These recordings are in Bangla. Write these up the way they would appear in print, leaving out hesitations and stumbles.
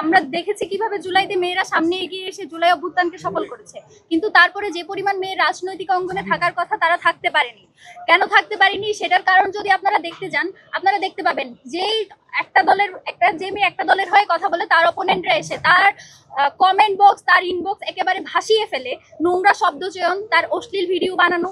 আমরা দেখেছি কিভাবে জুলাইতে মেয়েরা সামনে এগিয়ে এসে জুলাই অভ্যুত্থানকে সফল করেছে, কিন্তু তারপরে যে পরিমাণ মেয়ে রাজনৈতিক অঙ্গনে থাকার কথা তারা থাকতে পারেনি। কেন থাকতে পারেনি সেটার কারণ যদি আপনারা দেখতে যান, আপনারা দেখতে পাবেন যেই যে মেয়ে একটা দলের হয়ে কথা বলে, তার অপোনেন্টরা এসে তার কমেন্ট বক্স, তার ইনবক্স একেবারে ভাসিয়ে ফেলে, নোংরা শব্দ চয়ন, তার অশ্লীল ভিডিও বানানো,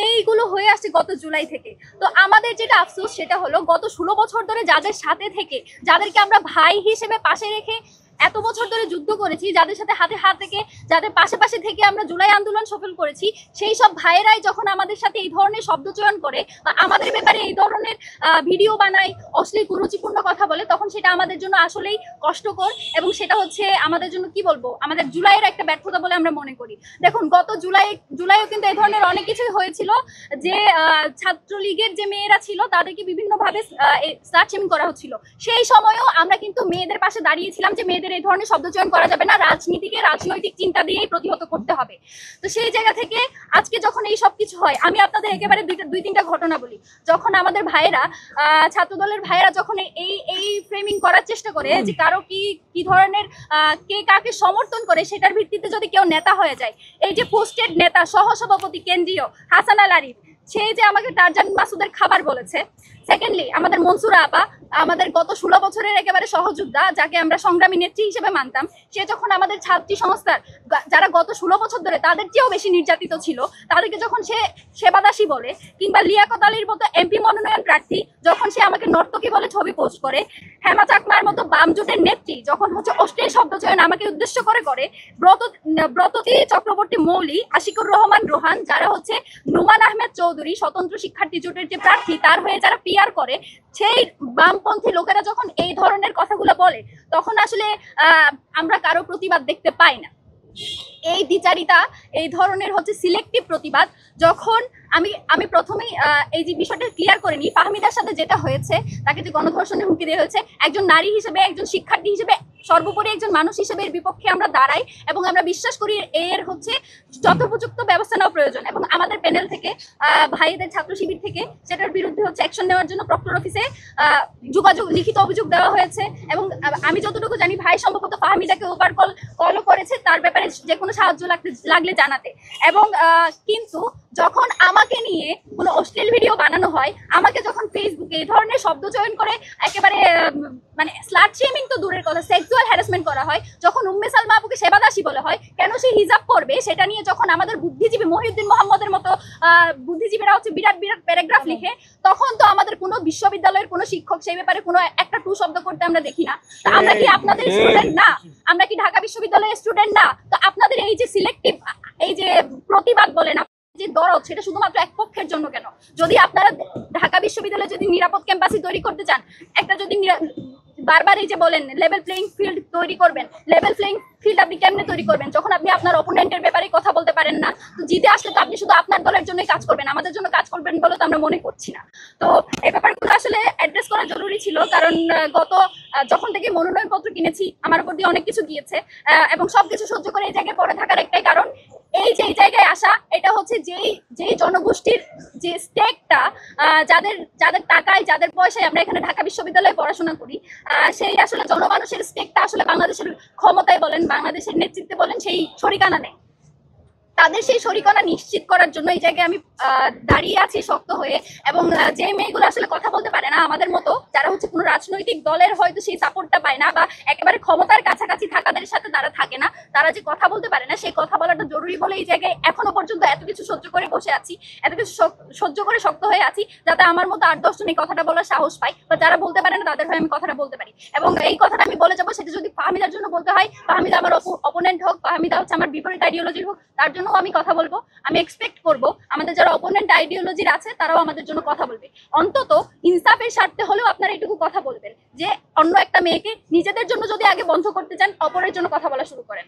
এইগুলো হয়ে আসছে গত জুলাই থেকে। তো আমাদের যেটা আফসোস সেটা হলো গত 16 বছর ধরে যাদের সাথে থেকে, যাদেরকে আমরা ভাই হিসেবে পাশে রেখে এত বছর ধরে যুদ্ধ করেছি, যাদের সাথে হাতে হাত রেখে, যাদের পাশে থেকে আমরা জুলাই আন্দোলন সফল করেছি, সেই সব ভাইয়েরাই যখন আমাদের সাথে এই ধরনের শব্দ চয়ন করে বা আমাদের ব্যাপারে এই ধরনের ভিডিও বানায়, অশ্লীল কুরুচিপূর্ণ কথা বলে, তখন সেটা আমাদের জন্য আসলেই কষ্টকর। এবং সেটা হচ্ছে আমাদের জন্য কি বলবো, আমাদের জুলাইয়ের একটা ব্যর্থতা বলে আমরা মনে করি। দেখুন গত জুলাইও কিন্তু এই ধরনের অনেক কিছুই হয়েছিল, যে ছাত্রলীগের যে মেয়েরা ছিল তাদেরকে বিভিন্নভাবে স্লাট শেমিং করা হচ্ছিল। সেই সময়ও আমরা কিন্তু মেয়েদের পাশে দাঁড়িয়েছিলাম যে মেয়েদের এই ধরনের শব্দচয়ন করা যাবে না, রাজনীতিকে রাজনৈতিক চিন্তা দিয়েই প্রতিহত করতে হবে। তো সেই জায়গা থেকে আজকে যখন এই সব কিছু হয়, আমি আপনাদের একেবারে দুই তিনটা ঘটনা বলি। যখন আমাদের ভাইয়েরা, ছাত্রদলের ভাইয়েরা যখন এই ফ্রেমিং করার চেষ্টা করে যে কারো কি ধরনের কে কাকে সমর্থন করে সেটার ভিত্তিতে যদি কেউ নেতা হয়ে যায়, এই যে পোস্টেড নেতা সহসভাপতি কেন্দ্রীয় হাসান আল আরিফ, সেই যে আমাকে টারজান মাসুদের খাবার বলেছে। সেকেন্ডলি আমাদের মনসুরা আপা, আমাদের গত 16 বছরের একেবারে সহযোদ্ধা, যাকে আমরা সংগ্রামী নেত্রী হিসেবে মানতাম, সে যখন আমাদের ছাত্রী সংস্থার যারা গত 16 বছর ধরে তাদের চেয়েও বেশি নির্যাতিত ছিল, তাদেরকে যখন সে সেবাদাসী বলে, কিংবা লিয়াকত আলীর মতো এমপি মনোনয়ন প্রার্থী যখন সে আমাকে নর্তকী বলে ছবি পোস্ট করে, হেমা চাকমার মতো বাম জোটের নেত্রী যখন হচ্ছে অশ্লীল শব্দচয়ন আমাকে উদ্দেশ্য করে ব্রততী চক্রবর্তী মৌলি, আশিকুর রহমান রোহান, যারা হচ্ছে নুমান আহমেদ চৌধুরী স্বতন্ত্র শিক্ষার্থী জোটের যে প্রার্থী, তার হয়ে যারা পিআর করে, সেই বামপন্থী লোকেরা যখন এই ধরনের কথাগুলো বলে, তখন আসলে আমরা কারো প্রতিবাদ দেখতে পাই না। এই দ্বিচারিতা, এই ধরনের হচ্ছে সিলেক্টিভ প্রতিবাদ, যখন আমি প্রথমেই এই যে বিষয়টা ক্লিয়ার করে নিই, ফাহমিদার সাথে যেটা হয়েছে, তাকে যে গণধর্ষণের হুমকি দেওয়া হয়েছে, একজন নারী হিসেবে, একজন শিক্ষার্থী হিসেবে, সর্বোপরি একজন মানুষ হিসেবে এর বিপক্ষে আমরা দাঁড়াই এবং আমরা বিশ্বাস করি এর হচ্ছে যথোপযুক্ত ব্যবস্থা নেওয়া প্রয়োজন। এবং আমাদের প্যানেল থেকে, ভাইদের ছাত্র শিবির থেকে সেটার বিরুদ্ধে হচ্ছে অ্যাকশন নেওয়ার জন্য প্রক্টর অফিসে লিখিত অভিযোগ দেওয়া হয়েছে। এবং আমি যতটুকু জানি ভাই সম্ভবত ফাহমিদাকে ওভার কলও করেছে তার ব্যাপারে যে কোনো সাহায্য লাগলে জানাতে। এবং কিন্তু যখন আমাকে নিয়ে কোনো অশ্লীল ভিডিও বানানো হয়, আমাকে যখন ফেসবুকে এই ধরনের শব্দ চয়ন করে একেবারে মানে স্লাট শেমিং তো দূরের কথা, সেক্সুয়াল হ্যারাসমেন্ট করা হয়, যখন উম্মে সালমা আপুকে সেবাদাসী বলা হয়, কেন সে হিজাব করবে সেটা নিয়ে যখন আমাদের বুদ্ধিজীবী মহিউদ্দিন মোহাম্মদের মতো বুদ্ধিজীবীরা হচ্ছে বিরাট প্যারাগ্রাফ লিখে, তখন তো আমাদের কোনো বিশ্ববিদ্যালয়ের কোনো শিক্ষক সেই ব্যাপারে কোনো একটা টু শব্দ করতে আমরা দেখি না। তো আমরা কি আপনাদের স্টুডেন্ট না? আমরা কি ঢাকা বিশ্ববিদ্যালয়ের স্টুডেন্ট না? তো আপনাদের এই যে সিলেক্টিভ এই যে প্রতিবাদ বলেন, যে দরদ, সেটা শুধুমাত্র এক পক্ষের জন্য কেন? যদি আপনারা ঢাকা বিশ্ববিদ্যালয়ে যদি নিরাপদ ক্যাম্পাসই তৈরি করতে চান, একটা যদি বারবার এই যে বলেন লেভেল প্লেইং ফিল্ড তৈরি করবেন, লেভেল প্লেইং ফিল্ড আপনি কেমনে তৈরি করবেন যখন আপনি আপনার অপোনেন্টের ব্যাপারে কথা বলতে পারেন না? তো জিতে আসলে তো আপনি শুধু আপনার দলের জন্যই কাজ করবেন, আমাদের জন্য কাজ করবেন বলে তো আমরা মনে করছি না। তো এই ব্যাপারগুলো আসলে অ্যাড্রেস করা জরুরি ছিল, কারণ যখন থেকে মনোনয়নপত্র কিনেছি আমার উপর দিয়ে অনেক কিছু গিয়েছে, এবং সবকিছু সহ্য করে এই জায়গায় পড়ে থাকার একটাই কারণ, এই যে এই জায়গায় আসা, এটা হচ্ছে যেই জনগোষ্ঠীর যে স্টেকটা, যাদের টাকায়, যাদের পয়সায় আমরা এখানে ঢাকা বিশ্ববিদ্যালয়ে পড়াশোনা করি, সেই আসলে জনমানুষের স্টেকটা আসলে বাংলাদেশের ক্ষমতায় বলেন, বাংলাদেশের নেতৃত্বে বলেন, সেই শরিকানা নেই। তাদের সেই শরিকানা নিশ্চিত করার জন্য এই জায়গায় আমি দাঁড়িয়ে আছি শক্ত হয়ে। এবং যে মেয়েগুলো আসলে কথা বলতে পারে না আমাদের মতো, যারা হচ্ছে কোনো রাজনৈতিক দলের হয়তো সেই সাপোর্টটা পায় না, বা একেবারে ক্ষমতার কাছাকাছি থাকাদের সাথে তারা থাকে না, তারা যে কথা বলতে পারে না, সেই কথা বলাটা জরুরি বলে এই জায়গায় এখনো পর্যন্ত এত কিছু সহ্য করে বসে আছি, এত কিছু সহ্য করে শক্ত হয়ে আছি, যাতে আমার মতো 8-10 জন এই কথাটা বলার সাহস পাই, বা যারা বলতে পারে না তাদের হয়ে আমি কথাটা বলতে পারি। এবং এই কথাটা আমি বলে যাবো, সেটা যদি ফাহমিদার জন্য বলতে হয়, ফাহমিদা আমার অপোনেন্ট হোক, ফাহমিদা হচ্ছে আমার বিপরীত আইডিওলজির হোক, তার জন্য আমি কথা বলবো। আমি এক্সপেক্ট করব আমাদের যারা অপোনেন্ট আইডিওলজির আছে তারাও আমাদের জন্য কথা বলবে। অন্তত ইনসাফের স্বার্থে হলেও আপনারা এটুকু কথা বলবেন যে অন্য একটা মেয়েকে নিজেদের জন্য যদি আগে বন্ধ করতে চান, অপরের জন্য কথা বলা শুরু করেন।